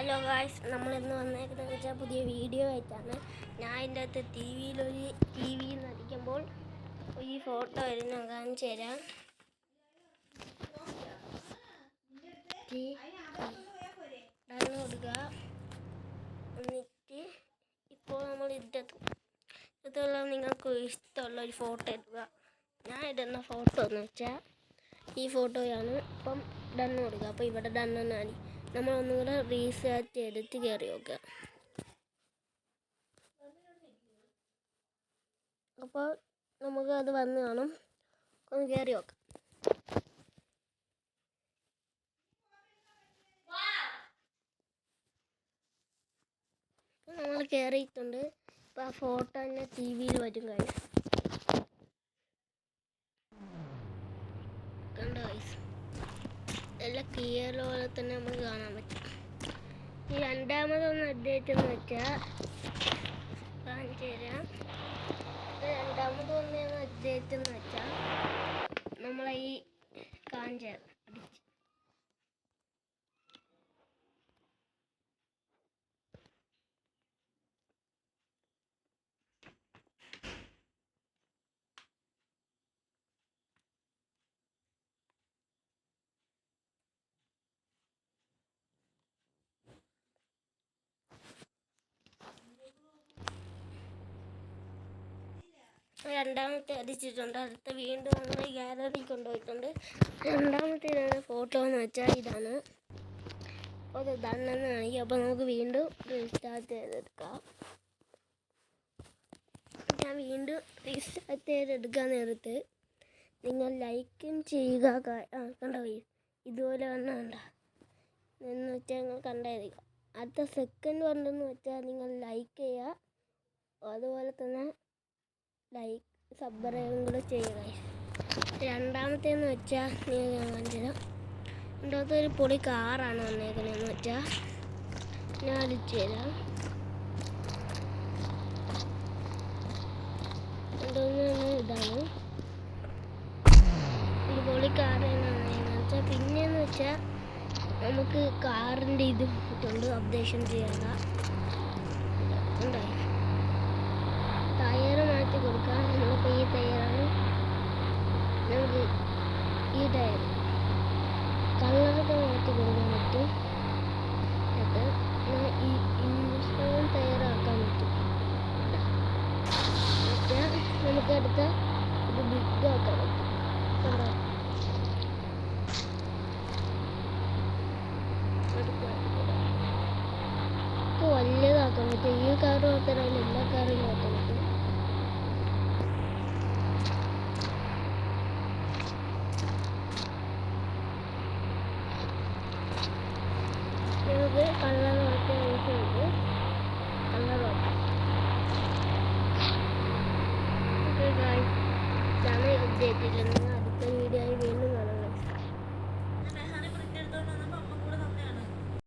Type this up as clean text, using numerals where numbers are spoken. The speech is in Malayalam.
ഹലോ ഗായ്സ്, നമ്മളിന്ന് വന്നേക്കുന്നത് വെച്ചാൽ പുതിയ വീഡിയോ ആയിട്ടാണ്. ഞാൻ അതിൻ്റെ അകത്ത് ടി വിയിൽ നടിക്കുമ്പോൾ ഈ ഫോട്ടോ വരും. ഞാൻ കാണിച്ചു തരാം. ഡൺ കൊടുക്കുക. എന്നിട്ട് ഇപ്പോൾ നമ്മൾ ഇതുള്ള നിങ്ങൾക്ക് ഇഷ്ടമുള്ള ഒരു ഫോട്ടോ എടുക്കുക. ഞാൻ ഇടുന്ന ഫോട്ടോ എന്ന് വെച്ചാൽ ഈ ഫോട്ടോയാണ്. ഇപ്പം ഡൺ കൊടുക്കുക. അപ്പോൾ ഇവിടെ ഡൺ എന്നാണ്. നമ്മൾ ഒന്നും കൂടെ റീസെർച്ച് ചെയ്തിട്ട് കയറി നോക്കുക. അപ്പോൾ നമുക്ക് അത് വന്ന് കാണും. ഒന്ന് കയറി നോക്കാം. നമ്മൾ കയറിയിട്ടുണ്ട്. ഇപ്പോൾ ആ ഫോട്ടോ തന്നെ ടി വിയിൽ വരും. കണ്ടോ ഗൈസ്, എല്ലാം ക്ലിയർ പോലെ തന്നെ നമുക്ക് കാണാൻ പറ്റും. ഈ രണ്ടാമതൊന്ന് അപ്ഡേറ്റ് എന്ന് വെച്ചാൽ കാണിച്ചു തരാം. രണ്ടാമതൊന്ന് അപ്ഡേറ്റ് എന്ന് വെച്ചാൽ നമ്മളെ ഈ കാണിച്ചു തരാം. രണ്ടാമത്തെ അടിച്ചിട്ടുണ്ട്. അടുത്ത വീണ്ടും നമ്മൾ ഗാലറി കൊണ്ടുപോയിട്ടുണ്ട്. രണ്ടാമത്തേതാണ് ഫോട്ടോ എന്ന് വെച്ചാൽ ഇതാണ്. അപ്പോൾ ഇത് ഡണ്ണെന്ന് കാണിക്കും. അപ്പോൾ നമുക്ക് വീണ്ടും റീസ്റ്റാർട്ട് ചെയ്തെടുക്കാം. ഞാൻ വീണ്ടും റീസ്റ്റാർട്ട് ചെയ്തെടുക്കാൻ നേരത്ത് നിങ്ങൾ ലൈക്കും ചെയ്യുക. കണ്ടോ, ഇതുപോലെ വന്ന് കണ്ട എന്ന് വെച്ചാൽ നിങ്ങൾ കണ്ടായിരിക്കാം. അടുത്ത സെക്കൻഡ് വന്നെന്ന് വെച്ചാൽ നിങ്ങൾ ലൈക്ക് ചെയ്യുക. അതുപോലെ തന്നെ ലൈക്ക് സബ്സ്ക്രൈബും കൂടെ ചെയ്യുക. രണ്ടാമത്തേന്ന് വെച്ചാൽ ഞാൻ കാണിച്ചുതരാം. രണ്ടാമത്തെ ഒരു പൊടി കാറാണ് വന്നേക്കണതെന്ന് വെച്ചാൽ ഞാൻ അടിച്ചു തരാം. ഇതാണ് ഈ പൊളി കാറാണ് വന്നേക്കെന്ന് വെച്ചാൽ. പിന്നെയെന്ന് വെച്ചാൽ നമുക്ക് കാറിൻ്റെ ഇത് ഇട്ടുണ്ട് അപ്ഡേഷൻ ചെയ്യാനുള്ള. ഉണ്ടായി ടയറ് മാറ്റി കൊടുക്കാം. നമ്മളിപ്പോൾ ഈ ടയറാണ്. നമുക്ക് ഈ ടയർ കളറൊക്കെ മാറ്റി കൊടുക്കാൻ പറ്റും. അത് ഈ ഇൻഡക്ഷൻ ടയറാക്കാൻ പറ്റും. നമുക്ക് അടുത്ത ഇത് ബിഗ് ആക്കാൻ പറ്റും. കണ്ടോ, വലുതാക്കാൻ പറ്റും. ഈ കാറ് മാത്രമല്ല, എല്ലാ കാറും ആക്കാൻ പറ്റും. നമുക്ക് കളർ മാറ്റാൻ ആവശ്യമുണ്ട്. കളർ മാറ്റാം. ഓക്കെ ഗായ്സ്, ഇതാണ് അപ്ഡേറ്റ്. അടുത്ത വീഡിയോ ആയി വീണ്ടും കാണാം.